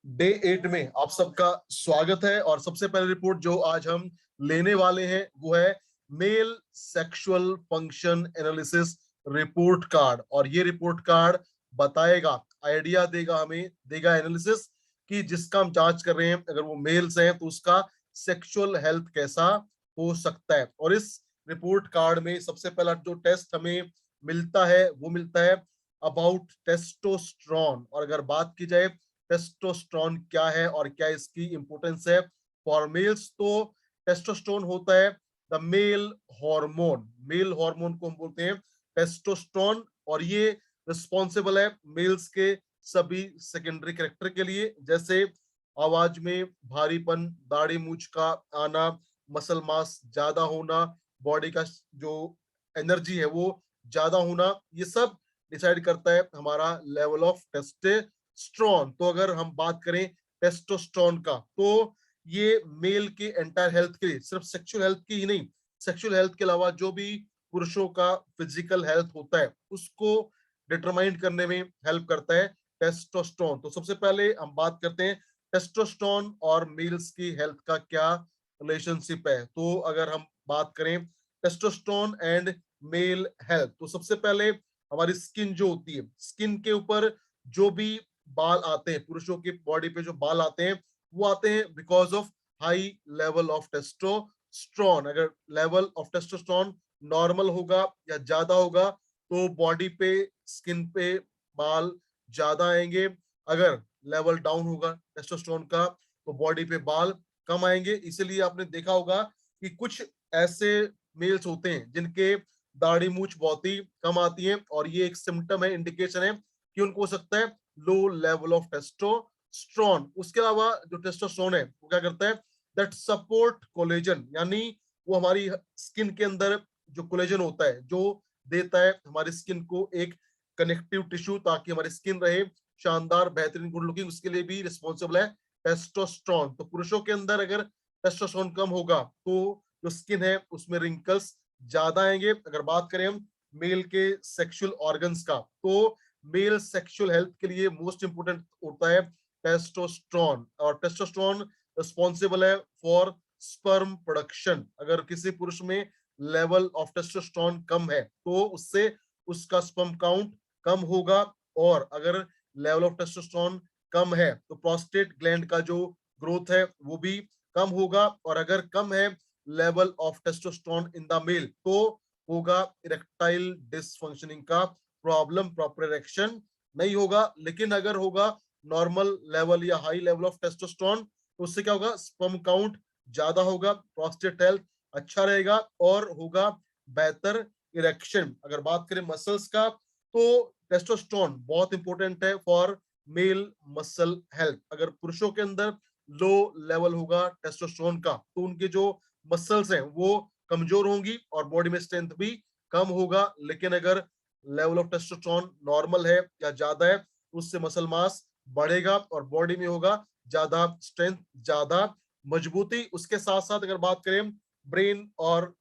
Day 8 में आप सबका स्वागत है। और सबसे पहले रिपोर्ट जो आज हम लेने वाले हैं वो है male sexual function analysis report card. और ये रिपोर्ट कार्ड बताएगा, आइडिया देगा, हमें देगा एनालिसिस कि जिसका हम जांच कर रहे हैं, अगर वो मेल्स हैं तो उसका सेक्सुअल हेल्थ कैसा हो सकता है। और इस रिपोर्ट कार्ड में सबसे पहला जो टेस्ट हमें मिलता है वो मिलता है अबाउट टेस्टोस्टेरोन। और अगर बात की जाए टेस्टोस्टेरोन क्या है और क्या इसकी इंपॉर्टेंस है फॉर मेल्स, तो टेस्टोस्टेरोन होता है the male hormone. Male hormone को हम बोलते हैं टेस्टोस्टेरोन, और ये रिस्पॉन्सिबल है मेल्स के सभी सेकेंडरी कैरेक्टर के लिए, जैसे आवाज में भारीपन, दाढ़ी मूंछ का आना, मसल मास ज्यादा होना, बॉडी का जो एनर्जी है वो ज्यादा होना। ये सब डिसाइड करता है हमारा लेवल ऑफ टेस्टोस्टेरोन। तो अगर हम बात करें टेस्टोस्टेरोन का, तो ये मेल के एंटायर हेल्थ के लिए, सिर्फ सेक्सुअल हेल्थ की ही नहीं, सेक्सुअल हेल्थ के अलावा जो भी पुरुषों का फिजिकल हेल्थ होता है उसको डिटरमाइन करने में हेल्प करता है टेस्टोस्टेरोन। तो सबसे पहले हम बात करते हैं टेस्टोस्टेरोन और मेल्स की हेल्थ का क्या रिलेशनशिप है। तो अगर हम बात करें टेस्टोस्टेरोन एंड मेल हेल्थ, तो सबसे पहले हमारी स्किन जो होती है, स्किन के ऊपर जो भी बाल आते हैं, पुरुषों की बॉडी पे जो बाल आते हैं वो आते हैं because of high level of testosterone. अगर लेवल ऑफ टेस्टोस्टेरोन नॉर्मल होगा या ज्यादा होगा तो बॉडी पे, स्किन पे बाल ज्यादा आएंगे। अगर लेवल डाउन होगा टेस्टोस्टेरोन का तो बॉडी पे बाल कम आएंगे। इसीलिए आपने देखा होगा कि कुछ ऐसे मेल्स होते हैं जिनके दाढ़ी मूछ बहुत ही कम आती है, और ये एक सिम्टम है, इंडिकेशन है कि उनको हो सकता है लो लेवल ऑफ टेस्टोस्टेरोन। उसके अलावा जो टेस्टोस्टेरोन है वो क्या करता है, दैट सपोर्ट कोलेजन, यानी वो हमारी स्किन के अंदर जो कोलेजन होता है जो देता है हमारी स्किन को एक कनेक्टिव टिश्यू, ताकि हमारी स्किन रहे शानदार, बेहतरीन, गुड लुकिंग, उसके लिए भी रिस्पॉन्सिबल है टेस्टोस्टेरोन। तो पुरुषों के अंदर अगर टेस्टोस्टेरोन कम होगा तो जो स्किन है उसमें रिंकल्स ज्यादा आएंगे। अगर बात करें हम मेल के सेक्सुअल ऑर्गन्स का, तो मेल सेक्सुअल हेल्थ के लिए मोस्ट इंपोर्टेंट होता है टेस्टोस्टेरोन। और टेस्टोस्टेरोन रिस्पॉन्सिबल है फॉर स्पर्म प्रोडक्शन। अगर किसी पुरुष में लेवल ऑफ टेस्टोस्टेरोन कम है तो उससे उसका स्पर्म काउंट कम होगा। और अगर लेवल ऑफ टेस्टोस्टेरोन कम है तो प्रोस्टेट ग्लैंड का जो ग्रोथ है वो भी कम होगा। और अगर कम है level of testosterone in the male तो होगा इरेक्टाइल डिसफंक्शनिंग का प्रॉब्लम, प्रॉपर इरेक्शन नहीं होगा। लेकिन अगर होगा नॉर्मल लेवल या हाई लेवल ऑफ टेस्टोस्टेरोन तो उससे क्या होगा, स्पर्म काउंट ज्यादा होगा, प्रोस्टेट हेल्थ अच्छा रहेगा और होगा बेहतर इरेक्शन। अगर बात करें मसल्स का, तो टेस्टोस्टेरोन बहुत इंपॉर्टेंट है फॉर मेल मसल हेल्थ। अगर पुरुषों के अंदर लो लेवल होगा टेस्टोस्टेरोन का तो उनके जो मसल्स हैं वो कमजोर होंगी और बॉडी में स्ट्रेंथ भी कम होगा। लेकिन अगर लेवल ऑफ टेस्टोस्टेरोन नॉर्मल है या ज्यादा है तो उससे मसल मास बढ़ेगा और बॉडी में होगा ज्यादा स्ट्रेंथ, ज्यादा मजबूती। उसके साथ साथ अगर बात करें ब्रेन और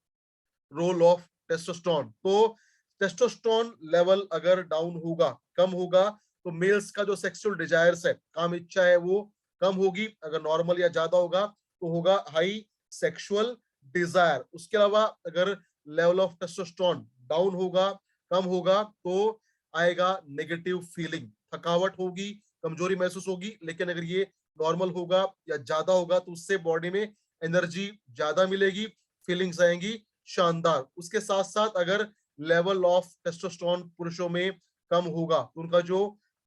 रोल ऑफ टेस्टोस्टेरोन, तो टेस्टोस्टेरोन लेवल अगर डाउन होगा, कम होगा, तो मेल्स का जो सेक्सुअल डिजायर्स है, काम इच्छा है, वो कम होगी। अगर नॉर्मल या ज्यादा होगा तो होगा हाई सेक्सुअल डिजायर। उसके अलावा अगर लेवल ऑफ टेस्टोस्टेरोन डाउन होगा, कम होगा, तो आएगा नेगेटिव फीलिंग, थकावट होगी, कमजोरी महसूस होगी। लेकिन अगर ये नॉर्मल होगा या ज्यादा होगा तो उससे बॉडी में एनर्जी ज्यादा मिलेगी, फीलिंग्स आएंगी शानदार। उसके साथ साथ अगर लेवल ऑफ टेस्टोस्टेरोन पुरुषों में कम होगा तो उनका जो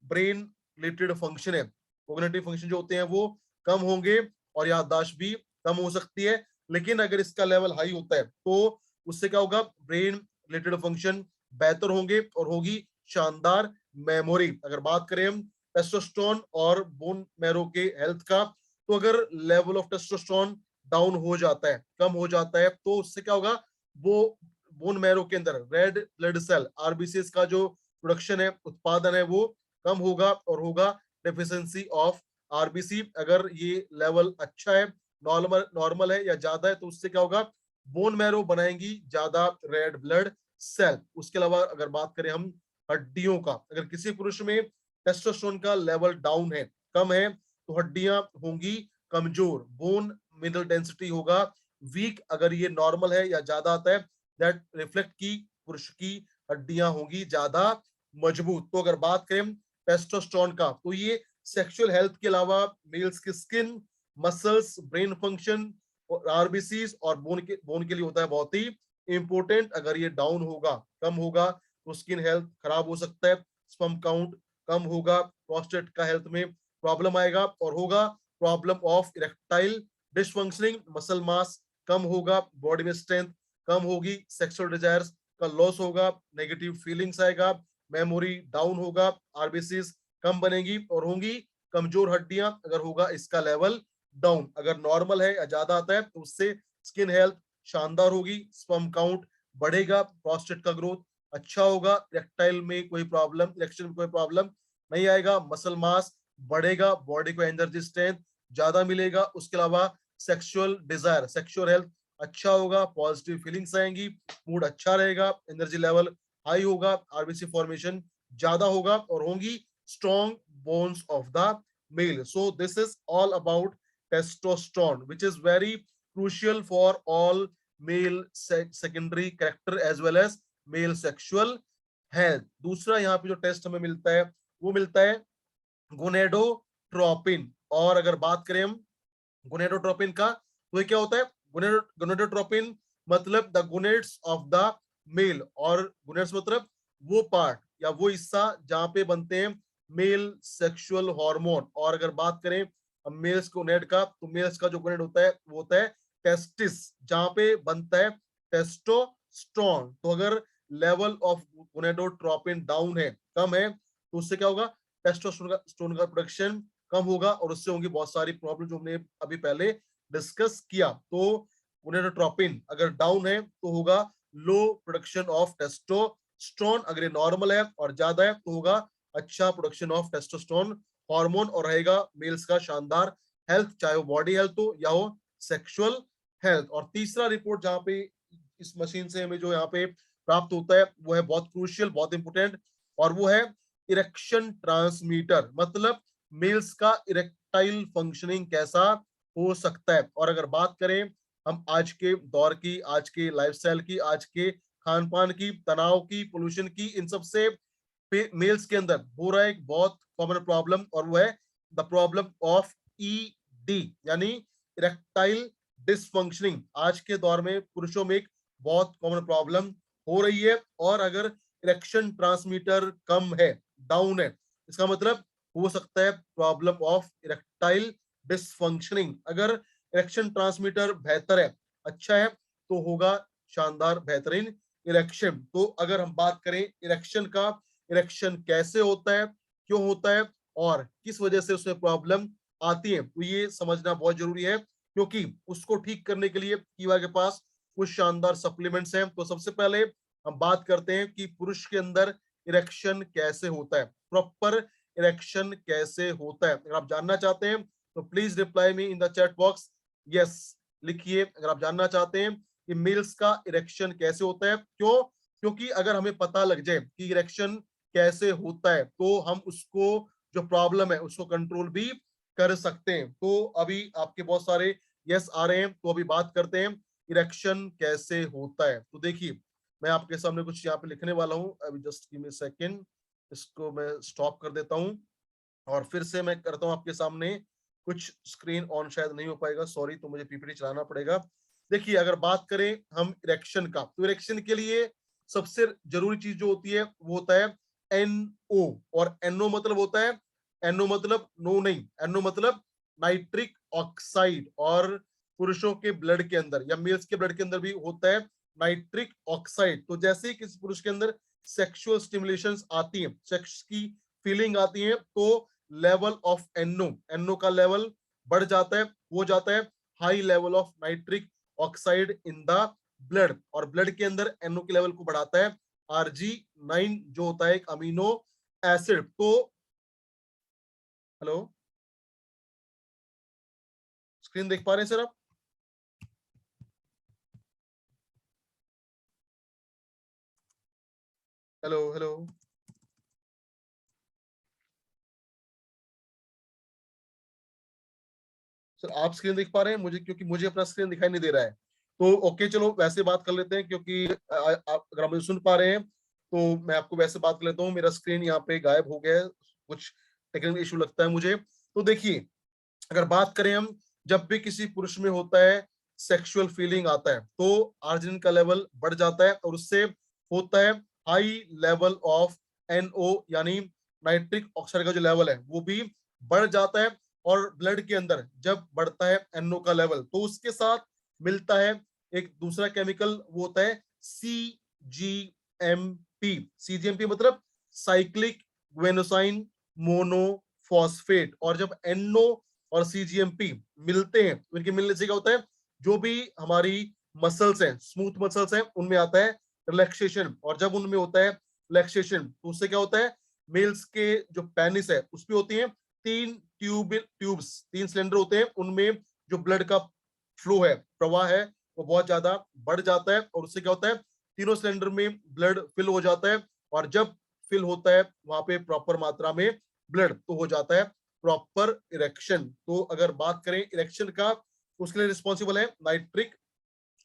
ब्रेन रिलेटेड फंक्शन है, कोग्निटिव फंक्शन जो होते हैं वो कम होंगे और याददाश्त भी कम हो सकती है। लेकिन अगर इसका लेवल हाई होता है तो उससे क्या होगा, ब्रेन रिलेटेड फंक्शन बेहतर होंगे और होगी शानदार मेमोरी। अगर बात करें हम टेस्टोस्टेरोन और बोन मैरो के हेल्थ का, तो अगर लेवल ऑफ टेस्टोस्टेरोन डाउन हो जाता है, कम हो जाता है, तो उससे क्या होगा, वो बोन मैरो के अंदर रेड ब्लड सेल आरबीसी का जो प्रोडक्शन है, उत्पादन है, वो कम होगा और होगा डेफिशिएंसी ऑफ आरबीसी। अगर ये लेवल अच्छा है, नॉर्मल नॉर्मल है या ज्यादा है, तो उससे क्या होगा, बोन मैरो बनाएंगी ज्यादा रेड ब्लड सेल। उसके अलावा अगर बात करें हम हड्डियों का, अगर किसी पुरुष में टेस्टोस्टेरोन का लेवल डाउन है, कम है, तो हड्डियां होंगी कमजोर, बोन मिनरल डेंसिटी होगा वीक। अगर ये नॉर्मल है या ज्यादा आता है, दैट रिफ्लेक्ट की पुरुष की हड्डियां होंगी ज्यादा मजबूत। तो अगर बात करें टेस्टोस्टेरोन का, तो ये सेक्सुअल हेल्थ के अलावा मेल्स की स्किन, मसल्स, ब्रेन फंक्शन और आरबीसीज और बोन के लिए होता है बहुत ही इंपॉर्टेंट। अगर ये डाउन होगा, कम होगा, तो स्किन हेल्थ खराब हो सकता है, स्पर्म काउंट कम होगा, प्रोस्टेट का हेल्थ में प्रॉब्लम आएगा, और होगा problem of erectile dysfunctioning, muscle mass कम होगा, बॉडी में स्ट्रेंथ कम होगी, सेक्सुअल डिजायर्स का लॉस होगा, नेगेटिव फीलिंग्स आएगा, मेमोरी डाउन होगा, आरबीसीज कम बनेगी और होंगी कमजोर हड्डियां अगर होगा इसका लेवल डाउन। अगर नॉर्मल है या ज्यादा आता है तो उससे स्किन हेल्थ शानदार होगी, स्पर्म काउंट बढ़ेगा, प्रोस्टेट का ग्रोथ अच्छा होगा, इरेक्टाइल में कोई प्रॉब्लम, इरेक्शन में कोई प्रॉब्लम नहीं आएगा, मसल मास बढ़ेगा, बॉडी को एनर्जी स्ट्रेंथ ज्यादा मिलेगा, उसके अलावा सेक्सुअल डिजायर, सेक्सुअल हेल्थ अच्छा होगा, पॉजिटिव फीलिंग्स आएंगी, मूड अच्छा रहेगा, एनर्जी लेवल हाई होगा, आरबीसी फॉर्मेशन ज्यादा होगा और होंगी strong bones of the male. So this is all about testosterone, which is very crucial for all male secondary character as well as male sexual health। दूसरा यहाँ पे जो test हमें मिलता है वो मिलता है गोनेडोट्रोपिन। और अगर बात करें हम गोनेडोट्रोपिन का, तो ये क्या होता है? गोनेडोट्रोपिन मतलब the gonads of the male, और गोनेड्स मतलब वो पार्ट या वो हिस्सा जहां पे बनते हैं मेल सेक्सुअल हार्मोन। और अगर बात करें मेल्स गोनेड का, तो मेल्स का जो गोनेड होता है वो होता है टेस्टिस, जहां पे बनता है टेस्टोस्टेरोन। तो अगर लेवल ऑफ गोनेडोट्रोपिन डाउन है, कम है, तो उससे क्या होगा? टेस्टोस्टेरोन का प्रोडक्शन कम होगा और उससे होंगी बहुत सारी प्रॉब्लम जो हमने अभी पहले डिस्कस किया। तो गोनेडोट्रोपिन अगर डाउन है तो होगा लो प्रोडक्शन ऑफ टेस्टोस्टेरोन, अगर ये नॉर्मल है और ज्यादा है तो होगा अच्छा प्रोडक्शन ऑफ टेस्टोस्टेरोन हार्मोन और रहेगा मेल्स का शानदार हेल्थ, चाहे वो बॉडी हेल्थ हो या हो सेक्सुअल हेल्थ। और तीसरा रिपोर्ट जहां पे इस मशीन से हमें जो यहाँ पे प्राप्त होता है वो है बहुत क्रूशियल, बहुत इंपोर्टेंट, और वो है इरेक्शन ट्रांसमीटर। मतलब मेल्स का इरेक्टाइल फंक्शनिंग कैसा हो सकता है। और अगर बात करें हम आज के दौर की, आज के लाइफस्टाइल की, आज के खान पान की, तनाव की, पोल्यूशन की, इन सब से मेल्स के अंदर हो रहा है एक बहुत कॉमन प्रॉब्लम, और वो है द प्रॉब्लम ऑफ ईडी, यानी इरेक्टाइल डिसफंक्शनिंग। आज के दौर में पुरुषों में एक बहुत कॉमन प्रॉब्लम हो रही है। और अगर इरेक्शन ट्रांसमीटर कम है, डाउन है, इसका मतलब हो सकता है प्रॉब्लम ऑफ इरेक्टाइल डिसफंक्शनिंग। अगर इरेक्शन ट्रांसमीटर बेहतर है, अच्छा है, तो होगा शानदार बेहतरीन इरेक्शन। तो अगर हम बात करें इरेक्शन का, इरेक्शन कैसे होता है, क्यों होता है और किस वजह से उसमें प्रॉब्लम आती है, तो ये समझना बहुत जरूरी है, क्योंकि उसको ठीक करने के लिए कीवा के पास कुछ शानदार सप्लीमेंट्स हैं। तो सबसे पहले हम बात करते हैं कि पुरुष के अंदर इरेक्शन कैसे होता है, प्रॉपर इरेक्शन कैसे होता है। अगर आप जानना चाहते हैं तो please reply me in the chat box, yes लिखिए अगर आप जानना चाहते हैं कि मेल्स का इरेक्शन कैसे होता है। क्यों? क्योंकि अगर हमें पता लग जाए कि इरेक्शन कैसे होता है तो हम उसको, जो प्रॉब्लम है उसको कंट्रोल भी कर सकते हैं। तो अभी आपके बहुत सारे यस आ रहे हैं, तो अभी बात करते हैं इरेक्शन कैसे होता है। तो देखिए मैं आपके सामने कुछ यहाँ पे लिखने वाला हूँ, अभी जस्ट गिव मी सेकंड, इसको मैं स्टॉप कर देता हूँ और फिर से मैं करता हूँ आपके सामने। कुछ स्क्रीन ऑन शायद नहीं हो पाएगा, सॉरी, तो मुझे पीपीटी चलाना पड़ेगा। देखिए अगर बात करें हम इरेक्शन का, तो इरेक्शन के लिए सबसे जरूरी चीज जो होती है वो होता है एनओ। और एनओ मतलब होता है, एनओ मतलब नो नहीं, एनओ मतलब नाइट्रिक ऑक्साइड। और पुरुषों के ब्लड के अंदर या मेल्स के ब्लड के अंदर भी होता है नाइट्रिक ऑक्साइड। तो जैसे ही किसी पुरुष के अंदर सेक्सुअल स्टिमुलेशंस आती है, सेक्स की फीलिंग आती है, तो लेवल ऑफ एनओ, एनओ का लेवल बढ़ जाता है, हो जाता है high level of nitric oxide in the blood. और ब्लड के अंदर एनओ के लेवल को बढ़ाता है RG9 जो होता है एक अमीनो एसिड। तो हेलो, स्क्रीन देख पा रहे हैं सर आप? Hello hello. सर आप स्क्रीन देख पा रहे हैं मुझे, क्योंकि मुझे अपना स्क्रीन दिखाई नहीं दे रहा है। तो ओके चलो वैसे बात कर लेते हैं, क्योंकि अगर आप मुझे सुन पा रहे हैं तो मैं आपको वैसे बात कर लेता हूँ। मेरा स्क्रीन यहाँ पे गायब हो गया है, कुछ टेक्निकल इशू लगता है मुझे। तो देखिए, अगर बात करें हम, जब भी किसी पुरुष में होता है सेक्सुअल फीलिंग आता है तो आर्जिनिन का लेवल बढ़ जाता है, और उससे होता है हाई लेवल ऑफ एनओ, यानी नाइट्रिक ऑक्साइड का जो लेवल है वो भी बढ़ जाता है। और ब्लड के अंदर जब बढ़ता है एनओ का लेवल, तो उसके साथ मिलता है एक दूसरा केमिकल, वो होता है सीजीएमपी। सीजीएमपी मतलब साइक्लिक ग्वेनोसाइन मोनोफॉस्फेट। और जब एनओ और सीजीएमपी मिलते हैं तो इनके मिलने से क्या होता है, जो भी हमारी मसल्स हैं, स्मूथ मसल्स हैं, उनमें आता है रिलैक्सेशन। और जब उनमें होता है रिलैक्सेशन तो उससे क्या होता है, मेल्स के जो पेनिस है उस पे होती है तीन ट्यूब्स, तीन सिलेंडर होते हैं, उनमें जो ब्लड का फ्लो है, प्रवाह है, वो बहुत ज्यादा बढ़ जाता है। और उससे क्या होता है, तीनों सिलेंडर में ब्लड फिल हो जाता है। और जब फिल होता है वहां पे प्रॉपर मात्रा में ब्लड, तो हो जाता है प्रॉपर इरेक्शन। तो अगर बात करें इरेक्शन का, उसके लिए रिस्पॉन्सिबल है नाइट्रिक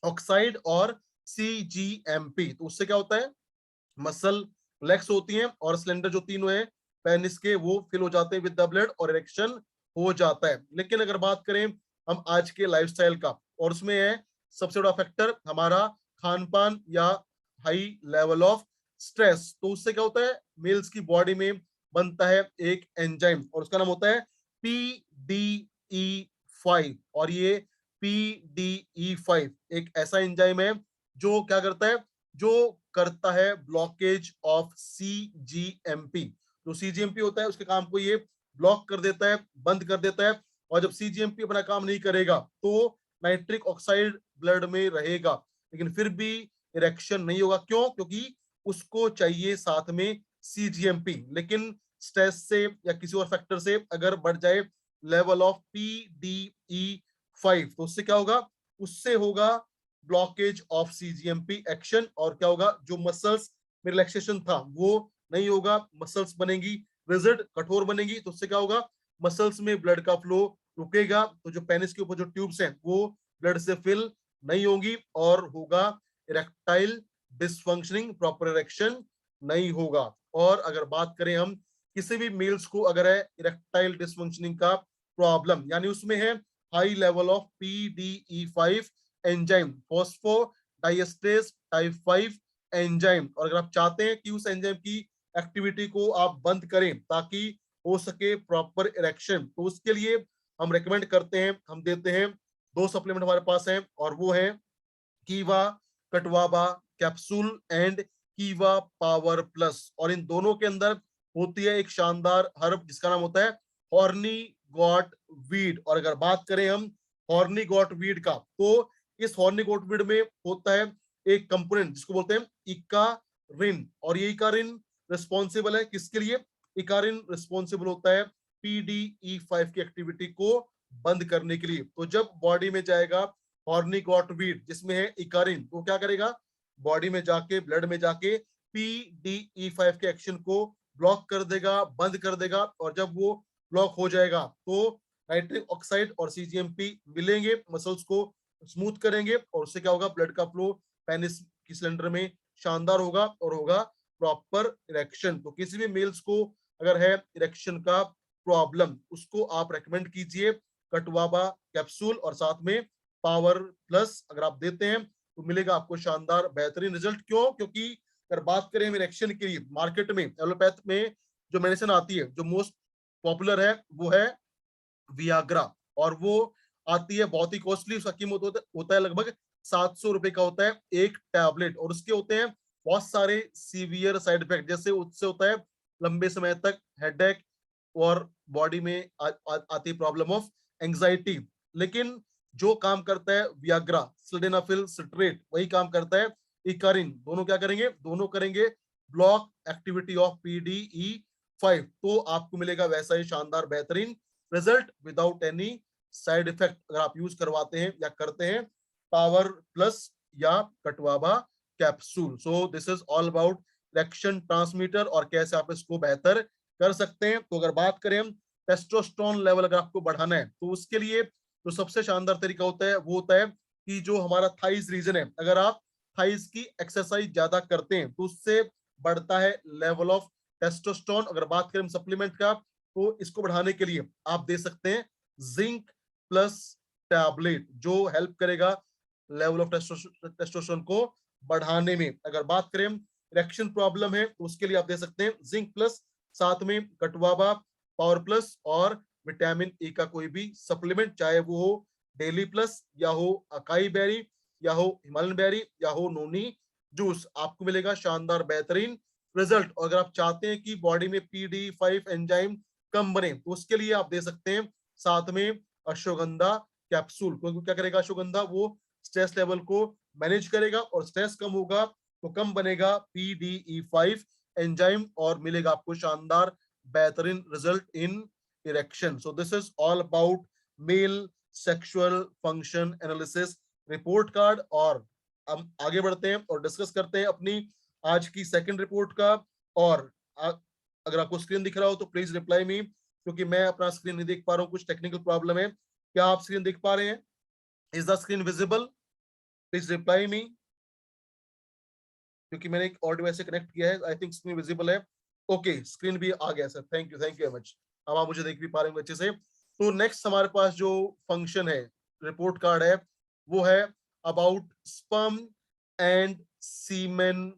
ऑक्साइड और सीजीएमपी। तो उससे क्या होता है, मसल रिलैक्स होती हैं और सिलेंडर जो तीनों है पेनिस के, वो फिल हो जाते हैं विद द ब्लड और इरेक्शन हो जाता है। लेकिन अगर बात करें हम आज के लाइफस्टाइल का, और उसमें है सबसे बड़ा फैक्टर हमारा खान पान या हाई लेवल ऑफ स्ट्रेस। तो उससे क्या होता है, मेल्स की बॉडी में बनता है एक एंजाइम, और उसका नाम होता है PDE5। और ये PDE5 एक ऐसा एंजाइम है जो क्या करता है, जो करता है ब्लॉकेज ऑफ सीजीएमपी। जो सीजीएमपी होता है उसके काम को ये ब्लॉक कर देता है, बंद कर देता है। और जब सीजीएमपी अपना काम नहीं करेगा तो नाइट्रिक ऑक्साइड ब्लड में रहेगा, लेकिन फिर भी इरेक्शन नहीं होगा। क्यों? क्योंकि उसको चाहिए साथ में सीजीएमपी। लेकिन स्ट्रेस से या किसी और फैक्टर से अगर बढ़ जाए लेवल ऑफ PDE5, तो उससे क्या होगा, उससे होगा ब्लॉकेज ऑफ सीजीएमपी एक्शन। और क्या होगा, जो मसल्स में रिलैक्सेशन था वो नहीं होगा, मसल्स बनेंगी रिजिड, कठोर बनेंगी। तो उससे क्या होगा, मसल्स में ब्लड का फ्लो रुकेगा, तो जो पेनिस के ऊपर जो ट्यूब्स हैं वो ब्लड से फिल नहीं होंगी, और होगा इरेक्टाइल डिसफंक्शनिंग, प्रॉपर इरेक्शन नहीं होगा। और अगर बात करें हम, किसी भी मेल्स को अगर है इरेक्टाइल डिसफंक्शनिंग का प्रॉब्लम, यानी उसमें है high level of PDE5 enzyme, phosphodiesterase type 5 enzyme, और अगर आप चाहते हैं कि उस एंजाइम की एक्टिविटी को आप बंद करें ताकि हो सके प्रॉपर इरेक्शन, तो उसके लिए हम रेकमेंड करते हैं, हम देते हैं दो सप्लीमेंट हमारे पास हैं, और वो है कीवा कटवाबा कैप्सूल एंड कीवा पावर प्लस। और इन दोनों के अंदर होती है एक शानदार हर्ब जिसका नाम होता है हॉर्नी गॉट वीड। और अगर बात करें हम हॉर्नी गॉट वीड का, तो इस हॉर्नी गॉट वीड में होता है एक कंपोनेंट जिसको बोलते हैं इकारिन। और ये इकारिन रिस्पॉन्सिबल है किसके लिए, इकारिन रिस्पॉन्सिबल होता है PDE5 की एक्टिविटी को बंद करने के लिए। तो जब बॉडी में जाएगा हॉर्नी गॉट वीड जिसमें है इकारिन, तो क्या करेगा, बॉडी में जाके ब्लड में जाके PDE5 के एक्शन को ब्लॉक कर देगा, बंद कर देगा। और जब वो ब्लॉक हो जाएगा तो नाइट्रिक ऑक्साइड और सीजीएमपी मिलेंगे, मसल्स को स्मूथ करेंगे, और उससे क्या होगा, ब्लड का फ्लो पेनिस की सिलेंडर में शानदार होगा, और होगा प्रॉपर इरेक्शन। तो किसी भी मेल्स को अगर है इरेक्शन का प्रॉब्लम, उसको आप रेकमेंड कीजिए कटवाबा कैप्सूल, और साथ में पावर प्लस अगर आप देते हैं तो मिलेगा आपको शानदार बेहतरीन रिजल्ट। क्यों? क्योंकि अगर बात करें हम इरेक्शन के लिए, मार्केट में एलोपैथ में जो मेडिसिन आती है, जो मोस्ट पॉपुलर है वो है वियाग्रा। और वो आती है बहुत ही कॉस्टली, उसका कीमत होता है लगभग 700 रुपए का होता है एक टैबलेट। और उसके होते हैं बहुत सारे सीवियर साइड इफेक्ट, जैसे उससे होता है लंबे समय तक हेडेक, और बॉडी में आती प्रॉब्लम ऑफ एंजाइटी। लेकिन जो काम करता है वियाग्रा, सिल्डेनाफिल सिट्रेट, वही काम करता है इकारिन। दोनों क्या करेंगे, दोनों करेंगे ब्लॉक एक्टिविटी ऑफ PDE5। तो आपको मिलेगा वैसा ही शानदार बेहतरीन result without any side effect, अगर आप यूज करवाते हैं या करते हैं पावर प्लस या कटवाबा capsule. So this is all about erection transmitter और कैसे आप इसको बेहतर कर सकते हैं। तो अगर बात करें हम टेस्टोस्टेरोन लेवल अगर आपको बढ़ाना है, तो उसके लिए तो सबसे शानदार तरीका होता है वो होता है कि जो हमारा थाइज रीजन है, अगर आप थाइज की एक्सरसाइज ज्यादा करते हैं तो उससे बढ़ता है लेवल ऑफ टेस्टोस्टेरोन। अगर बात करें सप्लीमेंट का, तो इसको बढ़ाने के लिए आप दे सकते हैं जिंक प्लस टैबलेट, जो हेल्प करेगा लेवल ऑफ टेस्टोस्टेरोन को बढ़ाने में। अगर बात करें इरेक्शन प्रॉब्लम है तो उसके लिए आप दे सकते हैं जिंक प्लस, साथ में कटवाबा, पावर प्लस और विटामिन ई का कोई भी सप्लीमेंट, चाहे वो हो डेली प्लस या हो अकाई बेरी या हो हिमालयन बेरी या हो नोनी जूस, आपको मिलेगा शानदार बेहतरीन रिजल्ट। और अगर आप चाहते हैं कि बॉडी में PD5 एंजाइम कम बने तो उसके लिए आप दे सकते हैं साथ में अश्वगंधा कैप्सूल, क्योंकि क्या करेगा अश्वगंधा, वो स्ट्रेस लेवल को मैनेज करेगा और स्ट्रेस कम होगा तो कम बनेगा PDE5 एंजाइम और मिलेगा आपको शानदार बेहतरीन result in erection. So this is all about male sexual function analysis report card. और हम आगे बढ़ते हैं और डिस्कस करते हैं अपनी आज की सेकंड रिपोर्ट का। और अगर आपको स्क्रीन दिख रहा हो तो प्लीज रिप्लाई मी, क्योंकि मैं अपना स्क्रीन नहीं देख पा रहा हूँ, कुछ टेक्निकल प्रॉब्लम है। क्या आप स्क्रीन देख पा रहे हैं? Is the screen visible? Please reply me, क्योंकि मैंने एक और डिवाइस से कनेक्ट किया है। आई थिंक स्क्रीन विजिबल है। ओके, स्क्रीन भी आ गया sir, thank you very much. अब आप मुझे देख भी पा रहे हैं अच्छे से। तो नेक्स्ट हमारे पास जो फंक्शन है, रिपोर्ट कार्ड है, वो है about sperm and semen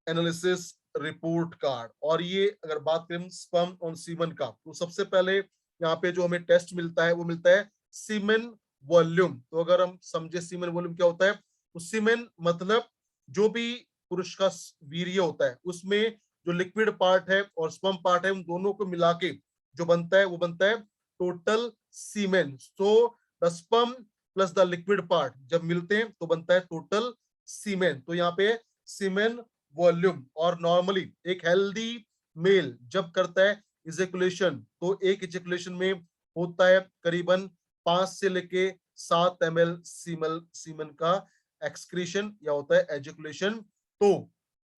analysis report card. और ये अगर बात करें स्पर्म और सीमेन का, तो सबसे पहले यहाँ पे जो हमें टेस्ट मिलता है वो मिलता है सीमेन वॉल्यूम। तो अगर हम समझे सीमेन वॉल्यूम क्या होता है, तो सीमेन मतलब जो भी पुरुष का वीर्य होता है उसमें जो लिक्विड पार्ट है और स्पर्म पार्ट है, उन दोनों को मिला के जो बनता है वो बनता है total semen. So the sperm plus the liquid part जब मिलते हैं तो बनता है टोटल सीमेन। तो यहाँ पे सीमेन वॉल्यूम। और नॉर्मली एक हेल्दी मेल जब करता है इजेकुलेशन, तो एक इजेकुलेशन में होता है करीबन 5 से लेके 7 ml सीमन का एक्सक्रीशन या होता है एजुकुलेशन। तो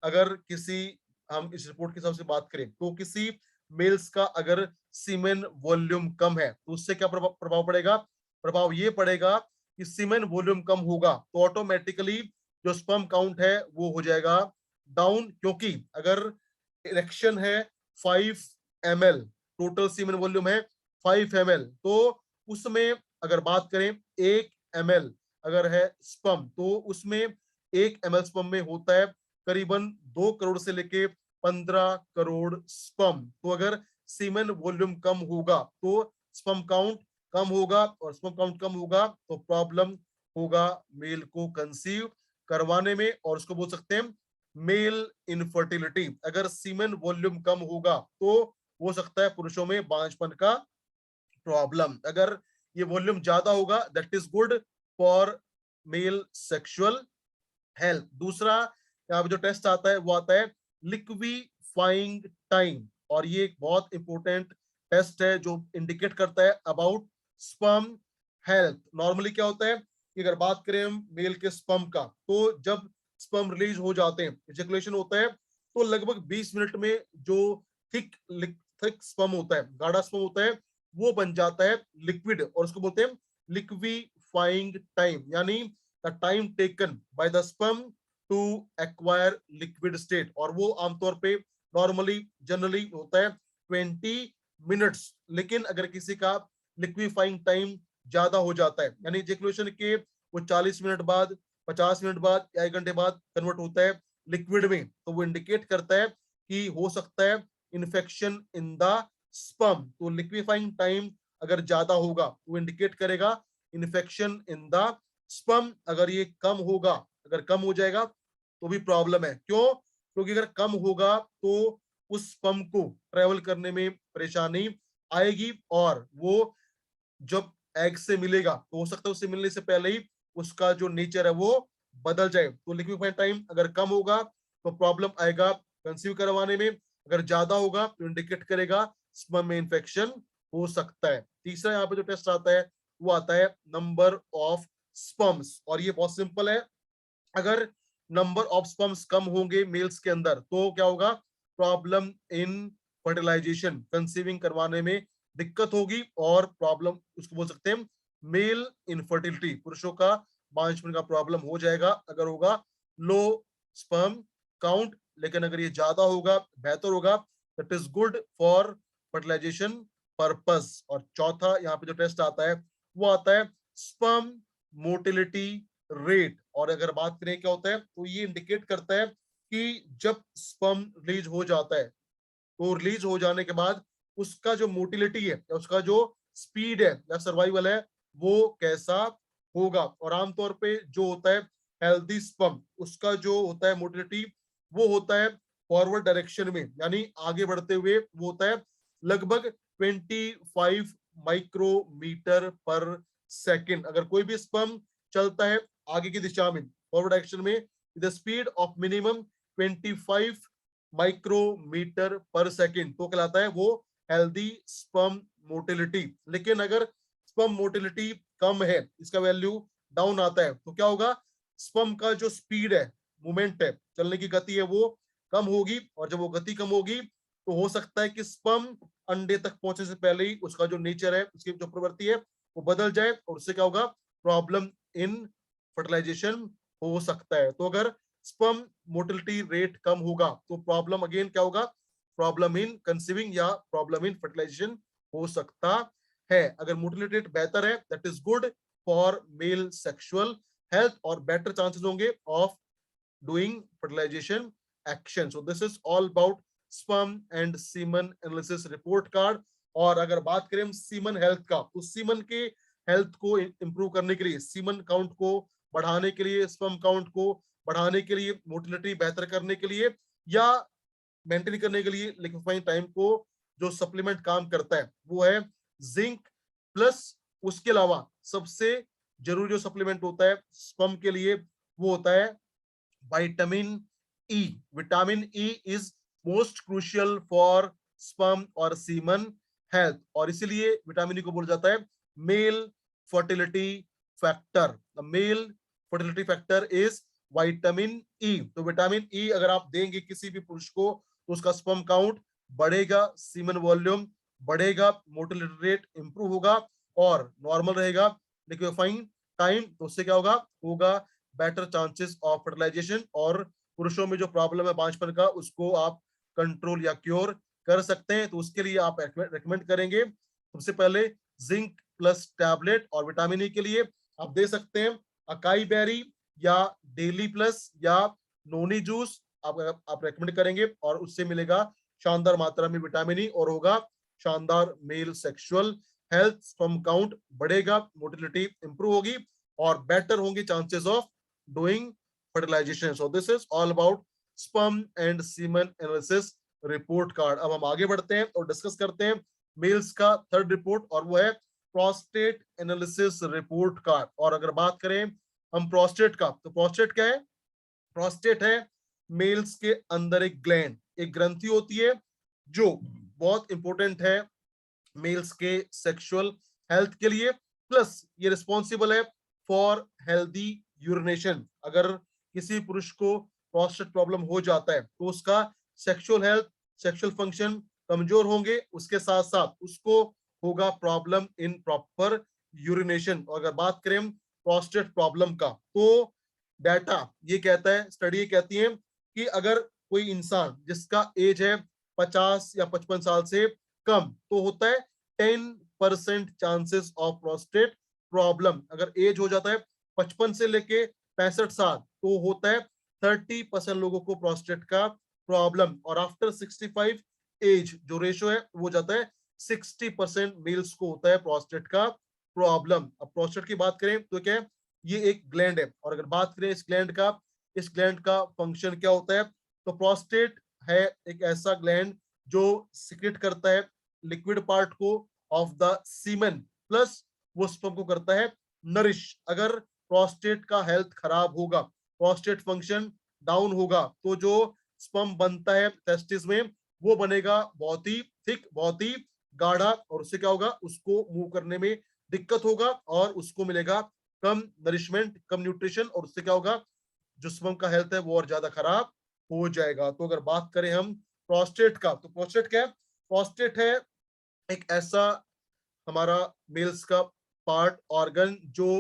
अगर किसी, हम इस रिपोर्ट के हिसाब से बात करें तो किसी मेल्स का अगर सीमेन वॉल्यूम कम है तो उससे क्या प्रभाव पड़ेगा? प्रभाव ये पड़ेगा कि सीमेन वॉल्यूम कम होगा तो ऑटोमेटिकली जो स्पर्म काउंट है वो हो जाएगा डाउन, क्योंकि अगर इरेक्शन है 5 ml, टोटल सीमेन वॉल्यूम है 5 ml, तो उसमें अगर बात करें 1 ml अगर है स्पर्म, तो उसमें 1 ml स्पर्म में होता है करीबन 2 करोड़ से लेके 15 करोड़ स्पर्म। तो अगर सीमेन वॉल्यूम कम होगा तो स्पर्म काउंट कम होगा, और स्पर्म काउंट कम होगा तो प्रॉब्लम होगा मेल को कंसीव करवाने में, और उसको बोल सकते हैं मेल इनफर्टिलिटी। अगर सीमेन वॉल्यूम कम होगा तो हो सकता है पुरुषों में बांझपन का प्रॉब्लम। अगर ये वॉल्यूम ज्यादा होगा that is good for male sexual health. दूसरा यहाँ पे जो टेस्ट आता है वो आता है लिक्विफाइंग टाइम, और ये एक बहुत इंपॉर्टेंट टेस्ट है जो इंडिकेट करता है अबाउट स्पर्म हेल्थ। नॉर्मली क्या होता है कि अगर बात करें हम मेल के स्पर्म का, तो जब स्पर्म रिलीज हो जाते हैं, इजैकुलेशन होता है, तो लगभग 20 मिनट में जो थिक थिक स्पर्म होता है, गाढ़ा स्पर्म होता है, वो बन जाता है लिक्विड, और उसको बोलते हैं लिक्विफाइंग टाइम, यानी the time taken by the sperm to acquire liquid state. और वो आमतौर पे नॉर्मली जनरली होता है 20 मिनट्स। लेकिन अगर किसी का लिक्विफाइंग टाइम ज्यादा हो जाता है, यानी इजैकुलेशन के वो 40 मिनट बाद, 50 मिनट बाद या 1 घंटे बाद कन्वर्ट होता है लिक्विड में, तो वो इंडिकेट करता है कि हो सकता है इन्फेक्शन इन द स्पर्म। तो लिक्विफाइंग टाइम अगर ज्यादा होगा वो इंडिकेट करेगा इन्फेक्शन इन द स्पर्म। अगर ये कम होगा, अगर कम हो जाएगा तो भी प्रॉब्लम है। क्यों? क्योंकि अगर कम होगा तो उस स्पर्म को ट्रेवल करने में परेशानी आएगी, और वो जब एग से मिलेगा तो हो सकता है उससे मिलने से पहले ही उसका जो नेचर है वो बदल जाए। तो लिक्विफाइड टाइम अगर कम होगा तो प्रॉब्लम आएगा कंसीव करवाने में, अगर ज्यादा होगा तो इंडिकेट करेगा स्पर्म में इंफेक्शन हो सकता है। तीसरा यहाँ पे जो टेस्ट आता है वो आता है नंबर ऑफ स्पर्म्स, और ये बहुत सिंपल है। अगर नंबर ऑफ स्पर्म्स कम होंगे मेल्स के अंदर तो क्या होगा? प्रॉब्लम इन फर्टिलाइजेशन, कंसीविंग करवाने में दिक्कत होगी, और प्रॉब्लम उसको बोल सकते हैं मेल इनफर्टिलिटी, पुरुषों का बांझपन का प्रॉब्लम हो जाएगा अगर होगा लो स्पर्म काउंट, लेकिन अगर ये ज्यादा होगा बेहतर होगा, that is good for fertilization purpose. और चौथा यहाँ पे जो टेस्ट आता है वो आता है स्पर्म मोटिलिटी रेट। और अगर बात करें क्या होता है, तो ये इंडिकेट करता है कि जब स्पर्म रिलीज हो जाता है, तो रिलीज हो जाने के बाद उसका जो मोटिलिटी है, उसका जो स्पीड है या सर्वाइवल है, वो कैसा होगा। और आमतौर पे जो होता है हेल्दी स्पर्म, उसका जो होता है मोटिलिटी, वो होता है फॉरवर्ड डायरेक्शन में, यानी आगे बढ़ते हुए वो होता है लगभग 25 माइक्रोमीटर पर सेकेंड। अगर कोई भी स्पर्म चलता है आगे की दिशा में फॉरवर्ड डायरेक्शन में, the speed of minimum 25 micrometre per second, तो कहलाता है वो हेल्दी स्पर्म मोटिलिटी। लेकिन अगर स्पर्म मोटिलिटी कम है, इसका वैल्यू डाउन आता है, तो क्या होगा, स्पर्म का जो स्पीड है, मूवमेंट है, चलने की गति है, वो कम होगी। और जब वो गति कम होगी तो हो सकता है कि स्पर्म अंडे तक पहुंचने से पहले ही उसका जो नेचर है, उसकी जो प्रवृत्ति है, वो बदल जाए, और उससे क्या होगा, प्रॉब्लम इन फर्टिलाइजेशन हो सकता है। तो अगर स्पर्म मोटिलिटी रेट कम होगा तो प्रॉब्लम अगेन क्या होगा, प्रॉब्लम इन कंसीविंग या प्रॉब्लम इन फर्टिलाइजेशन हो सकता है। अगर मोटिलिटी रेट बेहतर है, that is good for male sexual health, और बेटर चांसेस होंगे of doing fertilization action. So this is all about sperm and semen analysis report card. और अगर बात करें हम सीमन हेल्थ का, तो सीमन के हेल्थ को इंप्रूव करने के लिए, सीमन काउंट को बढ़ाने के लिए, स्पर्म काउंट को बढ़ाने के लिए, मोटिलिटी बेहतर करने के लिए, या मेंटेन करने के लिए लिक्विफाइंग टाइम को जो सप्लीमेंट काम करता है वो है जिंक प्लस। उसके अलावा सबसे जरूरी जो सप्लीमेंट होता है स्पर्म के लिए वो होता है vitamin E. Vitamin E is most crucial for sperm और सीमन हेल्थ, और इसीलिए विटामिन ई को बोला जाता है mail fertility factor. The mail fertility factor is vitamin E. तो विटामिन ई अगर आप देंगे किसी भी पुरुष को, तो उसका स्पर्म काउंट बढ़ेगा, सीमन वॉल्यूम बढ़ेगा, मोटिलिटी रेट इंप्रूव होगा और नॉर्मल रहेगा लिक्विफाइंग टाइम। तो उससे क्या होगा, होगा बेटर चांसेस ऑफ फर्टिलाइजेशन, और पुरुषों में जो प्रॉब्लम है बांझपन का, उसको आप कंट्रोल या क्योर कर सकते हैं। तो उसके लिए आप रेकमेंड करेंगे सबसे पहले जिंक प्लस टैबलेट, और विटामिन ई के लिए आप दे सकते हैं अकाई बेरी या डेली प्लस या नोनी जूस आप रेकमेंड करेंगे, और उससे मिलेगा शानदार मात्रा में विटामिन ई, और होगा शानदार male sexual health, sperm count बढ़ेगा, मोटिलिटी इंप्रूव होगी, और बेटर होंगे chances of doing fertilization. So this is all about sperm and semen analysis report card. अब हम आगे बढ़ते हैं और डिस्कस करते हैं मेल्स का थर्ड रिपोर्ट, और वो है प्रोस्टेट एनालिसिस रिपोर्ट कार्ड। और अगर बात करें हम प्रोस्टेट का, तो प्रोस्टेट क्या है, प्रोस्टेट है मेल्स के अंदर एक ग्लैंड, एक ग्रंथि होती है जो बहुत इंपॉर्टेंट है मेल्स के सेक्सुअल हेल्थ के लिए, प्लस ये रिस्पॉन्सिबल है फॉर हेल्दी यूरिनेशन। अगर किसी पुरुष को प्रोस्टेट प्रॉब्लम हो जाता है तो उसका सेक्सुअल हेल्थ, सेक्सुअल फंक्शन कमजोर होंगे, उसके साथ साथ उसको होगा प्रॉब्लम इन प्रॉपर यूरिनेशन। और अगर बात करें प्रोस्टेट प्रॉब्लम का, तो डाटा ये कहता है, स्टडी ये कहती है कि अगर कोई इंसान जिसका एज है 50 या 55 साल से कम, तो होता है 10% चांसेस ऑफ प्रोस्टेट प्रॉब्लम। अगर एज हो जाता है 55 से लेके 65 साल, तो होता है 30% लोगों को प्रोस्टेट का प्रॉब्लम। और आफ्टर 65 एज जो रेशो है वो जाता है 60% मेल्स को होता है प्रोस्टेट का प्रॉब्लम। अब प्रोस्टेट की बात करें तो क्या है, ये एक ग्लैंड है, और अगर बात करें इस ग्लैंड का फंक्शन क्या होता है, तो प्रोस्टेट है एक ऐसा ग्लैंड जो सिक्रेट करता है लिक्विड पार्ट को ऑफ द सीमेन, प्लस वो स्पर्म को करता है नरिश। अगर प्रोस्टेट का हेल्थ खराब होगा, प्रोस्टेट फंक्शन डाउन होगा, तो जो स्पर्म बनता है टेस्टिस में वो बनेगा बहुत ही थिक, बहुत ही गाढ़ा, और उससे क्या होगा, उसको मूव करने में दिक्कत होगा, और उसको मिलेगा कम नरिशमेंट, कम न्यूट्रिशन, और उससे क्या होगा, जो स्पर्म का हेल्थ है वो और ज्यादा खराब हो जाएगा। तो अगर बात करें हम प्रोस्टेट का, तो प्रोस्टेट क्या है, प्रोस्टेट है एक ऐसा हमारा मेल्स का पार्ट ऑर्गन जो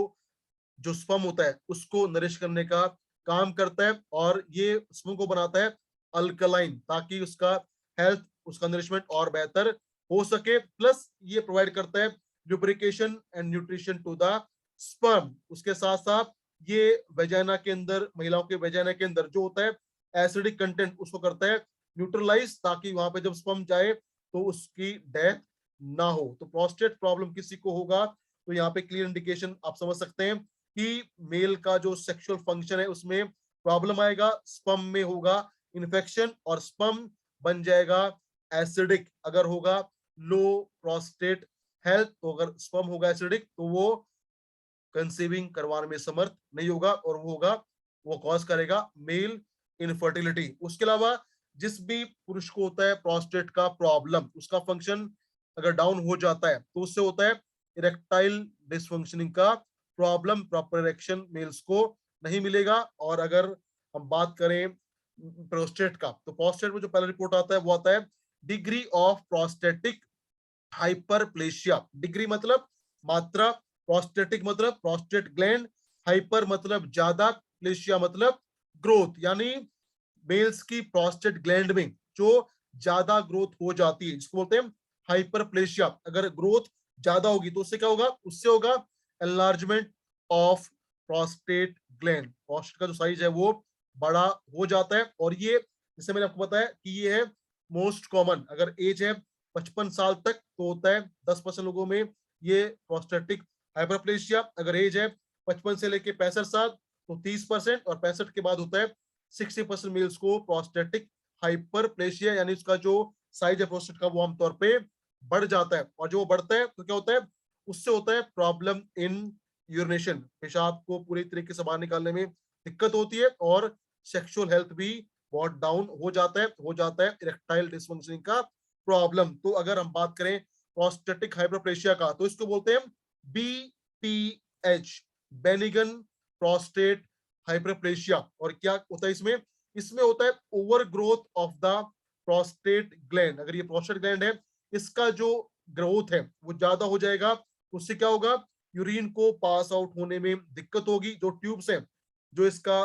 जो स्पर्म होता है उसको नरिश करने का काम करता है, और ये स्पर्म को बनाता है अल्कलाइन, ताकि उसका हेल्थ, उसका नरिशमेंट और बेहतर हो सके। प्लस ये प्रोवाइड करता है lubrication and nutrition to the sperm. उसके साथ साथ ये वेजाइना के अंदर, महिलाओं के वेजाइना के अंदर जो होता है एसिडिक कंटेंट, उसको करता है न्यूट्रलाइज, ताकि वहां पे जब स्पर्म जाए तो उसकी डेथ ना हो। तो प्रोस्टेट प्रॉब्लम किसी को होगा तो यहाँ पे क्लियर इंडिकेशन आप समझ सकते हैं कि मेल का जो सेक्सुअल फंक्शन है उसमें प्रॉब्लम आएगा, स्पर्म में होगा इन्फेक्शन और स्पर्म बन जाएगा एसिडिक। अगर होगा लो प्रोस्टेट हेल्थ, तो अगर स्पर्म होगा एसिडिक तो वो कंसीविंग करवाने में समर्थ नहीं होगा, और वो होगा, वो कॉज करेगा मेल इनफर्टिलिटी। उसके अलावा जिस भी पुरुष को होता है प्रोस्टेट का प्रॉब्लम, उसका फंक्शन अगर डाउन हो जाता है तो उससे होता है इरेक्टाइल डिसफंक्शनिंग का प्रॉब्लम, प्रॉपर इरेक्शन मेल्स को नहीं मिलेगा। और अगर हम बात करें प्रोस्टेट का, तो प्रोस्टेट में जो पहला रिपोर्ट आता है वो आता है degree of prostatic hyperplasia. Degree मतलब मात्रा, प्रोस्टेटिक मतलब प्रोस्टेट ग्लैंड, हाइपर मतलब ज्यादा, प्लेशिया मतलब ग्रोथ, यानी मेल्स की प्रोस्टेट ग्लैंड में जो ज्यादा ग्रोथ हो जाती है, जिसको बोलते हैं हाइपरप्लेशिया। अगर ग्रोथ ज्यादा होगी तो उससे क्या होगा, उससे होगा enlargement of prostate gland. Prostate का जो साइज है वो बड़ा हो जाता है, और ये, जैसे मैंने आपको बताया कि ये है मोस्ट कॉमन। अगर एज है 55 साल तक तो होता है 10% लोगों में ये प्रोस्टेटिक हाइपरप्लेशिया। अगर एज है 55 से लेके 65 साल तो 30%, और 65 के बाद होता है 60% मेल्स को प्रोस्टेटिक हाइपरप्लेशिया, यानी उसका जो साइज है प्रोस्टेट का वो आमतौर पे बढ़ जाता है। और जो वो बढ़ता है तो क्या होता है, उससे होता है प्रॉब्लम इन यूरिनेशन, पेशाब को पूरी तरीके से बाहर निकालने में दिक्कत होती है, और सेक्सुअल हेल्थ भी बहुत डाउन हो जाता है इरेक्टाइल डिसफंक्शनिंग का प्रॉब्लम। तो अगर हम बात करें प्रोस्टेटिक हाइपरप्लेशिया का, तो इसको बोलते हैं BPH, बेनिगन प्रोस्टेट हाइपरप्लेशिया। और क्या होता है इसमें, इसमें होता है over growth of the prostate gland. अगर ये प्रोस्टेट ग्लैंड है, इसका जो ग्रोथ है वो ज्यादा हो जाएगा, उससे क्या होगा, यूरिन को पास आउट होने में दिक्कत होगी। जो ट्यूब्स है, जो इसका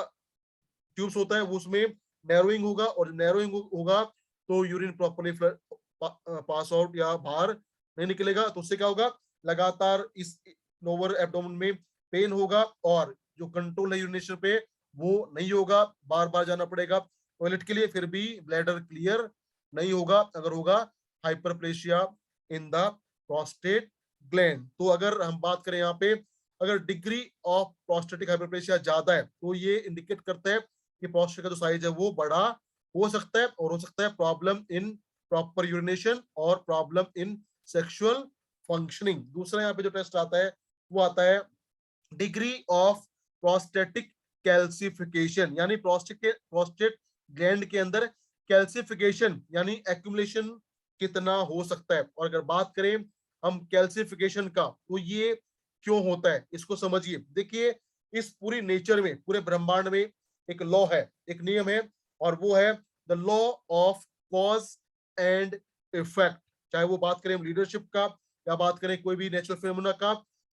ट्यूब्स होता है वो उसमें नैरोइंग होगा, और नैरोइंग होगा तो यूरिन प्रॉपर्ली पास आउट या बाहर नहीं निकलेगा। तो उससे क्या होगा, लगातार इस लोअर एब्डोमेन में पेन होगा, और जो कंट्रोल है यूरिनेशन पे वो नहीं होगा, बार बार जाना पड़ेगा टॉयलेट के लिए, फिर भी ब्लैडर क्लियर नहीं होगा अगर होगा hyperplasia in the prostate gland. तो अगर हम बात करें यहाँ पे, अगर डिग्री ऑफ प्रोस्टेटिक हाइपरप्लेशिया ज्यादा है तो ये इंडिकेट करता है कि प्रोस्टेट का जो साइज है वो बड़ा हो सकता है, और हो सकता है प्रॉब्लम इन प्रॉपर यूरिनेशन और प्रॉब्लम इन सेक्सुअल फंक्शनिंग। दूसरा यहाँ पे जो टेस्ट आता है वो आता है डिग्री ऑफ प्रोस्टेटिक कैल्सिफिकेशन, यानी प्रोस्टेट ग्लैंड के अंदर कैल्सिफिकेशन यानी एक्यूमुलेशन कितना हो सकता है। और अगर बात करें हम कैल्सिफिकेशन का, तो ये क्यों होता है इसको समझिए। देखिए, इस पूरी नेचर में, पूरे ब्रह्मांड में एक लॉ है, एक नियम है, और वो है the law of cause and effect. चाहे वो बात करें लीडरशिप का या बात करें कोई भी नेचुरल फिनोमेना का,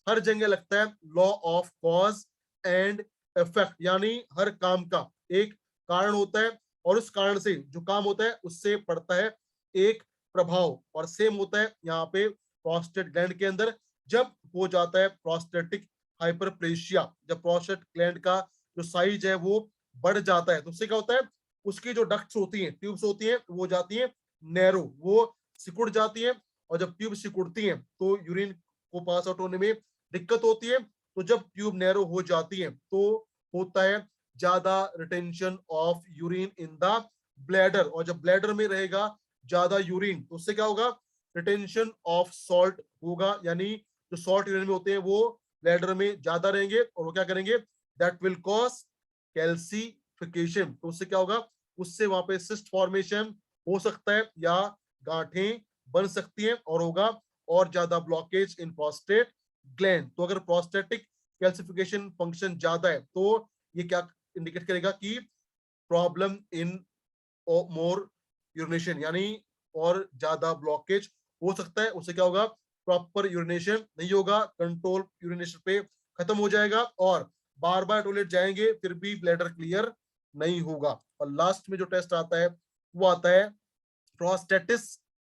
हर जगह लगता है law of cause and effect, यानी हर काम का एक कारण होता है, और उस कारण से जो काम होता है उससे पड़ता है एक प्रभाव। और सेम होता है यहाँ पे प्रोस्टेट ग्लैंड के अंदर, जब हो जाता है प्रोस्टेटिक हाइपरप्लेशिया, जब प्रोस्टेट ग्लैंड का जो साइज है वो बढ़ जाता है, तो उससे क्या होता है, उसकी जो डक्ट्स होती हैं, ट्यूब्स होती हैं, वो जाती हैं नैरो, वो सिकुड़ जाती है, और जब ट्यूब सिकुड़ती हैं तो यूरिन को पास आउट होने में दिक्कत होती है। तो जब ट्यूब नैरो हो जाती है तो होता है ज्यादा retention of urine in the bladder, और जब ब्लैडर में रहेगा ज्यादा यूरिन तो उससे क्या होगा, रिटेंशन ऑफ सॉल्ट होगा, यानी जो सॉल्ट यूरिन में होते हैं वो ब्लैडर में ज्यादा रहेंगे, और वो क्या करेंगे, दैट विल कॉज कैल्सिफिकेशन। तो उससे क्या होगा, उससे वहां पे सिस्ट फॉर्मेशन हो सकता है, या गांठें बन सकती हैं, और होगा और ज्यादा ब्लॉकेज इन प्रोस्टेट ग्लैंड। तो अगर प्रोस्टेटिक कैल्सिफिकेशन फंक्शन ज्यादा है तो ये क्या इंडिकेट करेगा कि प्रॉब्लम इन मोर यूरिनेशन, यानी और ज्यादा ब्लॉकेज हो सकता है। उससे क्या होगा, प्रॉपर यूरिनेशन नहीं होगा, कंट्रोल यूरिनेशन पे खत्म हो जाएगा और बार बार टॉयलेट जाएंगे फिर भी ब्लैडर क्लियर नहीं होगा। और लास्ट में जो टेस्ट आता है वो आता है प्रोस्टेटिस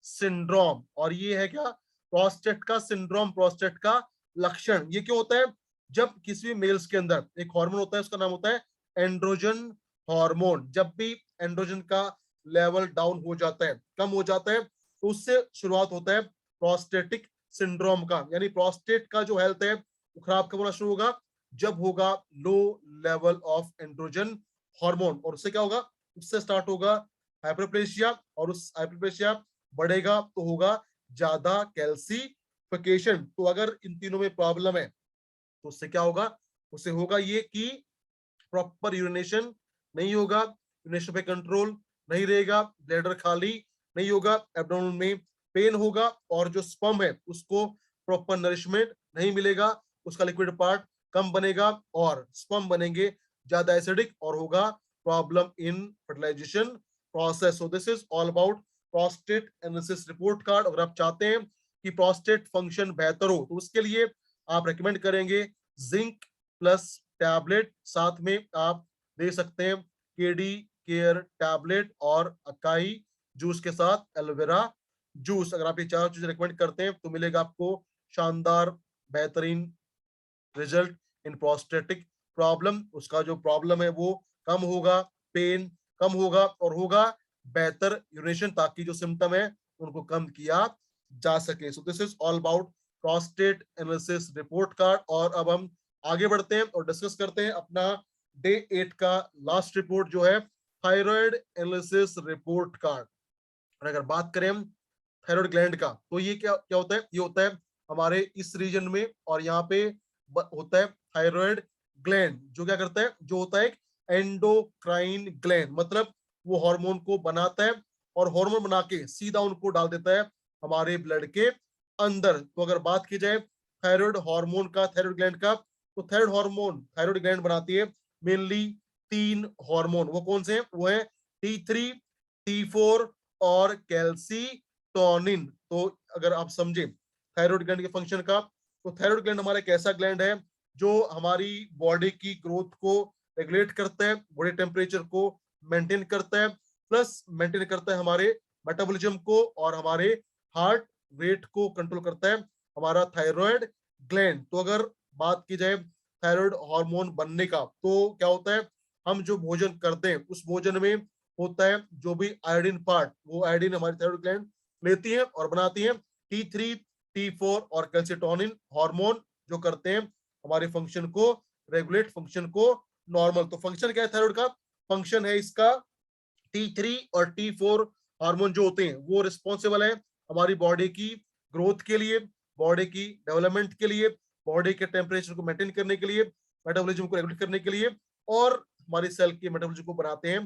सिंड्रोम। और ये है क्या? प्रोस्टेट का सिंड्रोम, प्रोस्टेट का लक्षण। ये क्यों होता है? जब किसी भी मेल्स के अंदर एक हार्मोन होता है, उसका नाम होता है एंड्रोजन हार्मोन। जब भी एंड्रोजन का लेवल डाउन हो जाता है, कम हो जाता है, तो उससे शुरुआत होता है प्रोस्टेटिक सिंड्रोम का। यानी प्रोस्टेट का जो हेल्थ है वो खराब कब होना शुरू होगा? जब होगा low level of androgen hormone. और उससे क्या होगा? उससे स्टार्ट होगा हाइपरप्लेशिया, और उस हाइपरप्लेशिया बढ़ेगा तो होगा ज्यादा कैल्सिफिकेशन। तो अगर इन तीनों में प्रॉब्लम है तो उससे क्या होगा? उससे होगा ये कि प्रॉपर यूरिनेशन नहीं होगा, यूरिनेशन पे कंट्रोल नहीं रहेगा, ब्लैडर खाली नहीं होगा, एब्डोमेन में पेन होगा, और जो स्पर्म है उसको प्रॉपर नरिशमेंट नहीं मिलेगा, उसका लिक्विड पार्ट कम बनेगा और स्पर्म बनेंगे ज्यादा एसिडिक, और होगा problem in fertilization process. So this is all about prostate analysis report card. अगर आप चाहते हैं कि प्रोस्टेट फंक्शन बेहतर हो तो उसके लिए आप रेकमेंड करेंगे जिंक प्लस टैबलेट, साथ में आप दे सकते हैं केडी केयर टैबलेट और अकाई जूस के साथ एलोवेरा जूस। अगर आप ये चार चीजें रेकमेंड करते हैं तो मिलेगा आपको शानदार बेहतरीन रिजल्ट इन प्रोस्टेटिक प्रॉब्लम। उसका जो प्रॉब्लम है वो कम होगा, पेन कम होगा और होगा बेहतर यूरिनेशन, ताकि जो सिम्टम है उनको कम किया जा सके। सो this is all about prostate analysis report card. और अब हम आगे बढ़ते हैं और डिस्कस करते हैं अपना डे 8 का लास्ट रिपोर्ट जो है थायराइड एनालिसिस रिपोर्ट कार्ड। और अगर बात करें हम थायराइड ग्लैंड का, तो ये क्या क्या होता है? ये होता है हमारे इस रीजन में, और यहाँ पे होता है थायराइड ग्लैंड, जो क्या करता है? जो होता है एक एंडोक्राइन ग्लैंड, मतलब वो हार्मोन को बनाता है और हार्मोन बना के सीधा उनको डाल देता है हमारे ब्लड के अंदर। तो अगर बात की जाए थायराइड हार्मोन का, थायराइड ग्लैंड का, तो थायराइड हार्मोन थायराइड ग्लैंड बनाती है मेनली 3 हार्मोन। वो कौन से हैं? वो है T3, T4 और कैल्सीटोनिन। तो अगर आप समझे थायराइड ग्लैंड के फंक्शन का, तो थायराइड ग्लैंड हमारा एक ऐसा ग्लैंड है जो हमारी बॉडी की ग्रोथ को रेगुलेट करता है, बॉडी टेम्परेचर को मेंटेन करता है, प्लस मेंटेन करता है हमारे मेटाबॉलिज्म को और हमारे हार्ट रेट को कंट्रोल करता है हमारा थायराइड ग्लैंड। तो अगर बात की जाए थायराइड हार्मोन बनने का, तो क्या होता है? हम जो भोजन करते हैं उस भोजन में होता है जो भी आयोडीन पार्ट, वो आयोडीन हमारी थायराइड ग्लैंड लेती है और बनाती है T3, T4 और कैल्सिटोनिन हार्मोन, जो करते हैं हमारे फंक्शन को रेगुलेट, फंक्शन को नॉर्मल। तो फंक्शन क्या है थायराइड का? फंक्शन है इसका T3 और T4 हार्मोन जो होते हैं वो रिस्पॉन्सिबल है हमारी बॉडी की ग्रोथ के लिए, बॉडी की डेवलपमेंट के लिए, बॉडी के टेम्परेचर को मेंटेन करने के लिए, मेटाबॉलिज्म को रेगुलेट करने के लिए, और हमारी सेल के मेटाबॉलिज्म को बनाते हैं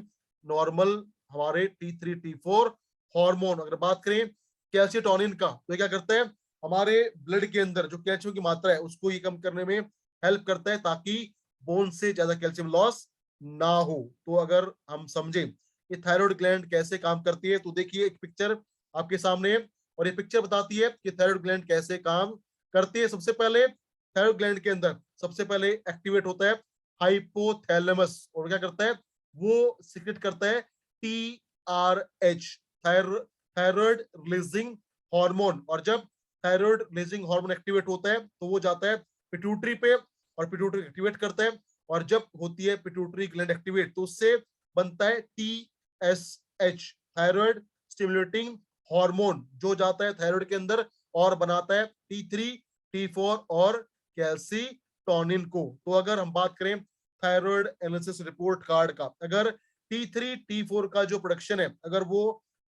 नॉर्मल हमारे T3, T4 हार्मोन। अगर बात करें कैल्सिटोनिन का, तो ये क्या करता है? हमारे ब्लड के अंदर जो कैल्शियम की मात्रा है उसको ये कम करने में हेल्प करता है, ताकि बोन से ज्यादा कैल्शियम लॉस ना हो। तो अगर हम समझे कि थायराइड ग्लैंड कैसे काम करती है, तो देखिए एक पिक्चर आपके सामने है और ये पिक्चर बताती है कि थायराइड ग्लैंड कैसे काम करती है। सबसे पहले थायराइड ग्लैंड के अंदर सबसे पहले एक्टिवेट होता है हाइपोथैलेमस, और क्या करता है? वो सिक्रेट करता है TRH, थायराइड रिलीजिंग हार्मोन। और जब थायराइड रिलीजिंग हार्मोन एक्टिवेट होता है तो वो जाता है पिट्यूटरी पे, और पिट्यूटरी एक्टिवेट करता है, और जब होती है पिट्यूटरी ग्लैंड एक्टिवेट तो उससे बनता है TSH, थायराइड स्टिमुलेटिंग हार्मोन, जो जाता है थायराइड के अंदर और बनाता है T3, T4 और कैल्सीटोनिन को। तो अगर हम बात करें थायराइड एनालिसिस रिपोर्ट कार्ड का, अगर T3, T4 का जो प्रोडक्शन है अगर वो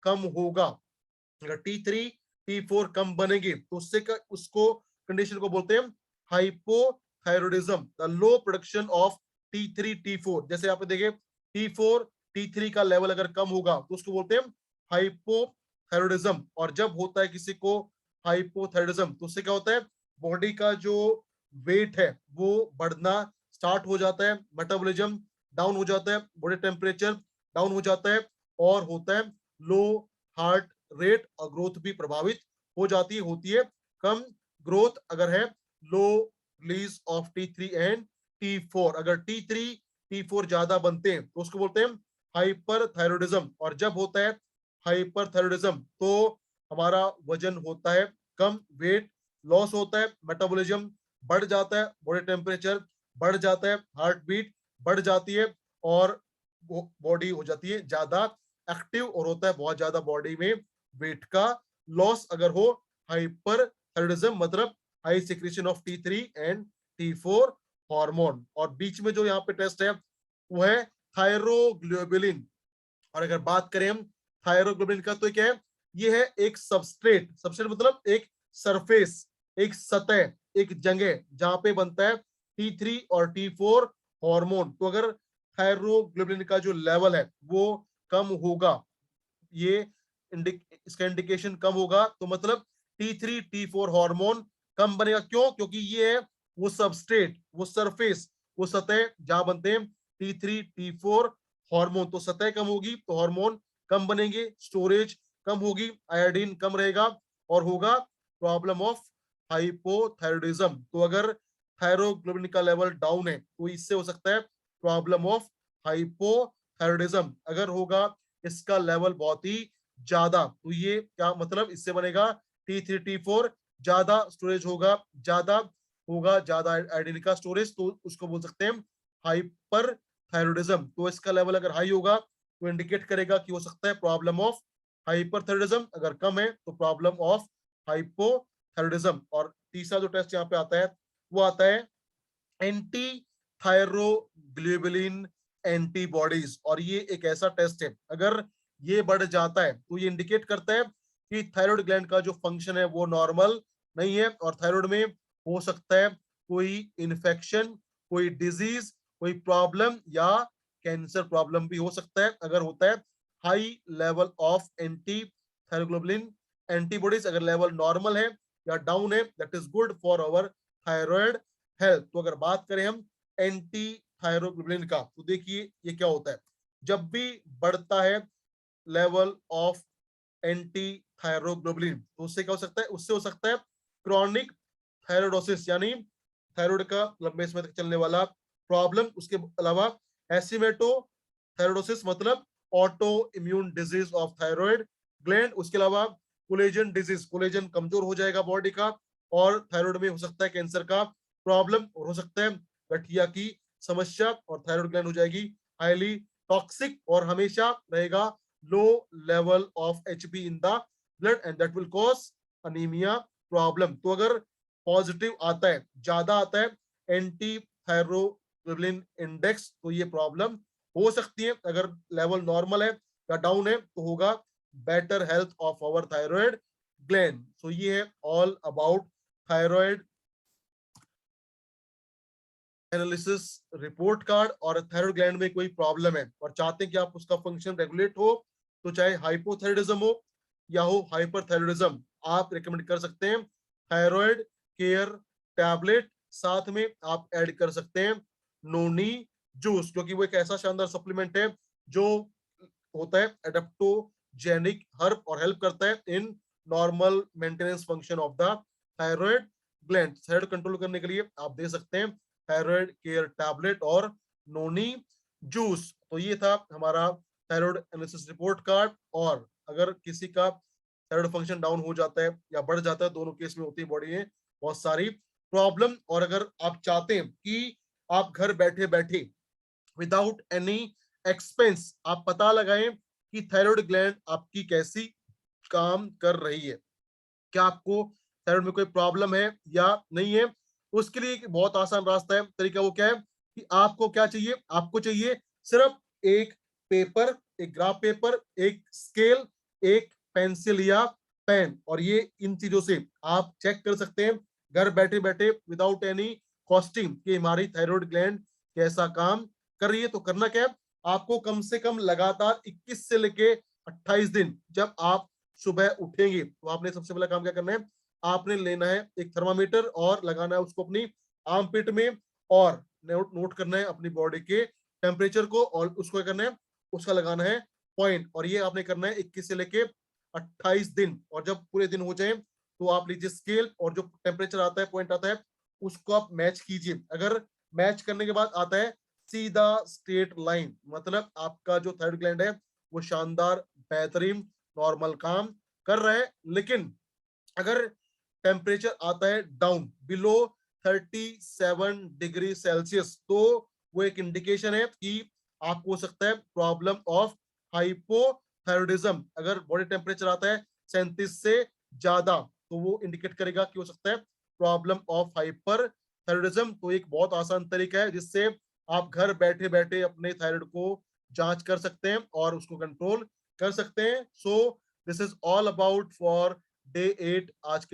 कम होगा, अगर T3, T4 कम बनेगी तो उससे उसको कंडीशन को बोलते हैं hypothyroidism, the low production of T3, T4। जैसे आप देखें T4, T3 का लेवल अगर कम होगा तो उसको बोलते हैं हाइपोथायरॉयडिज्म। और जब होता है किसी को हाइपोथायरॉयडिज्म तो उससे क्या होता है? बॉडी का जो वेट है वो बढ़ना स्टार्ट हो जाता है, मेटाबॉलिज्म डाउन हो जाता है, बॉडी टेम्परेचर डाउन हो जाता है, और होता है लो हार्ट रेट, और ग्रोथ भी प्रभावित हो जाती है, होती है कम ग्रोथ अगर है, लो release of T3 and T4। अगर T3 T4 ज्यादा बनते हैं तो उसको बोलते हैं हाइपरथायरॉयडिज्म। और जब होता है हाइपरथायरॉयडिज्म तो हमारा वजन होता है कम, वेट लॉस होता है, मेटाबॉलिज्म बढ़ जाता है, बॉडी टेम्परेचर बढ़ जाता है, हार्ट बीट बढ़ जाती है, और बॉडी हो जाती है ज्यादा एक्टिव, और होता है बहुत ज्यादा बॉडी में वेट का लॉस अगर हो हाइपरथायरॉयडिज्म, मतलब high secretion of T3 and T4 hormone. और बीच में जो यहाँ पे टेस्ट है वो है थायरोग्लोबुलिन। और अगर बात करें हम थायरोग्लोबुलिन का तो क्या है, ये है एक सबस्ट्रेट, सबस्ट्रेट मतलब एक सरफेस, एक सतह, एक जगह जहां पे बनता है T3 और T4 हार्मोन। तो अगर थायरोग्लोबुलिन का जो लेवल है वो कम होगा, ये इसका इंडिकेशन कम होगा, तो मतलब T3 T4 हार्मोन कम बनेगा। क्यों? क्योंकि ये है वो सबस्ट्रेट, वो सरफेस, वो सतह जहां बनते हैं T3 T4 हार्मोन। तो सतह कम होगी तो हार्मोन कम बनेंगे, स्टोरेज कम होगी, आयोडीन कम रहेगा, और होगा प्रॉब्लम ऑफ हाइपोथायरॉयडिज्म। तो अगर थायरोग्लोबुलिन का लेवल डाउन है तो इससे हो सकता है प्रॉब्लम ऑफ हाइपोथायरॉयडिज्म। अगर होगा इसका लेवल बहुत ही ज्यादा तो ये क्या मतलब, इससे बनेगा T3 T4 ज्यादा, स्टोरेज होगा ज्यादा, ज्यादा आयोडीन का स्टोरेज, तो उसको बोल सकते हैं हाइपर थायरॉयडिज्म। तो इसका लेवल अगर हाई होगा तो इंडिकेट करेगा कि हो सकता है प्रॉब्लम ऑफ हाइपरथायरॉयडिज्म, अगर कम है तो प्रॉब्लम ऑफ हाइपोथायरॉयडिज्म। और तीसरा जो टेस्ट यहाँ पे आता है वो आता है एंटी थायरोग्लोबुलिन एंटीबॉडीज। और ये एक ऐसा टेस्ट है, अगर ये बढ़ जाता है तो ये इंडिकेट करता है कि थायराइड ग्लैंड का जो फंक्शन है वो नॉर्मल नहीं है, और थायराइड में हो सकता है कोई इन्फेक्शन, कोई डिजीज, कोई प्रॉब्लम, या कैंसर प्रॉब्लम भी हो सकता है अगर होता है high level of anti thyroglobulin antibodies. अगर लेवल नॉर्मल है या डाउन है, that is good for our thyroid health. तो अगर बात करें हम एंटी थायरोग्लोबुलिन का तो देखिए ये क्या होता है, जब भी बढ़ता है लेवल ऑफ एंटी थायरोग्लोबुलिन तो उससे क्या हो सकता है, उससे हो सकता है क्रॉनिक थायरोडोसिस, यानी थायराइड का लंबे समय तक चलने वाला प्रॉब्लम। उसके अलावा एसिमेटो थायरोडोसिस मतलब auto immune disease of thyroid gland. उसके अलावा कोलेजन डिजीज, कोलेजन कमजोर हो जाएगा बॉडी का, और थायराइड में हो सकता है कैंसर का प्रॉब्लम, और हो सकता है गठिया की समस्या, और थायराइड ग्लैंड हो जाएगी हाईली टॉक्सिक, और हमेशा रहेगा low level of HB in the blood, and that will cause anaemia problem. तो अगर पॉजिटिव आता है, ज्यादा आता है एंटी थायरोग्लोबुलिन इंडेक्स, तो ये प्रॉब्लम हो सकती है। अगर लेवल नॉर्मल है या डाउन है तो होगा better health of our thyroid gland. So ये है all about thyroid analysis report card. और थायराइड ग्लैंड में कोई प्रॉब्लम है और चाहते हैं कि आप उसका फंक्शन रेगुलेट हो, तो चाहे हाइपोथायरॉयडिज्म हो या हो हाइपरथायरॉयडिज्म, आप रिकमेंड कर सकते हैं थायराइड केयर टैबलेट। साथ में आप ऐड कर सकते हैं नोनी जूस, क्योंकि वो एक ऐसा शानदार सप्लीमेंट है जो होता है एडेप्टोजेनिक हर्ब, और हेल्प करता है in normal maintenance function of the thyroid gland. Thyroid control करने के लिए आप दे सकते हैं थायराइड केयर टैबलेट और नोनी जूस। तो ये था हमारा थायराइड एनालिसिस रिपोर्ट कार्ड। और अगर किसी का थायराइड फंक्शन डाउन हो जाता है या बढ़ जाता है, दोनों केस में होती है बॉडी में बहुत सारी प्रॉब्लम, और अगर आप चाहते हैं कि आप घर बैठे बैठे विदाउट एनी एक्सपेंस आप पता लगाएं कि थायराइड ग्लैंड आपकी कैसी काम कर रही है, क्या आपको थायराइड में कोई प्रॉब्लम है या नहीं है। उसके लिए एक बहुत आसान रास्ता है, तरीका वो क्या है कि आपको क्या चाहिए, आपको चाहिए सिर्फ एक पेपर, एक ग्राफ पेपर, एक स्केल, एक पेंसिल या पेन। और ये इन चीजों से आप चेक कर सकते हैं घर बैठे बैठे विदाउट एनी कॉस्टिंग कि हमारी थायराइड ग्लैंड कैसा काम कर रही है। तो करना क्या है, आपको कम से कम लगातार 21 से लेके 28 दिन, जब आप सुबह उठेंगे तो आपने सबसे पहला काम क्या करना है, आपने लेना है एक थर्मामीटर और लगाना है उसको अपनी आर्म पिट में, और नोट करना है अपनी बॉडी के टेम्परेचर को, और उसको क्या करना है, उसका लगाना है पॉइंट। और ये आपने करना है 21 से लेके 28 दिन, और जब पूरे दिन हो जाए तो आप लीजिए स्केल और जो टेम्परेचर आता है, पॉइंट आता है, उसको आप मैच कीजिए। अगर मैच करने के बाद आता है सीधा स्ट्रेट लाइन, मतलब आपका जो थायराइड ग्लैंड है वो शानदार, बेहतरीन, नॉर्मल काम कर रहा है। लेकिन अगर टेम्परेचर आता है डाउन बिलो 37 डिग्री सेल्सियस, तो वो एक इंडिकेशन है कि आपको हो सकता है प्रॉब्लम ऑफ हाइपोथायरॉयडिज्म। अगर बॉडी टेम्परेचर आता है 37 से ज्यादा, तो वो इंडिकेट करेगा कि हो सकता है प्रॉब्लम ऑफ हाइपर थायरॉयडिज्म। तो एक बहुत आसान तरीका है जिससे आप घर बैठे बैठे अपने थायराइड को जांच कर सकते हैं और उसको कंट्रोल कर सकते हैं। सो this is all about for day 8 आज के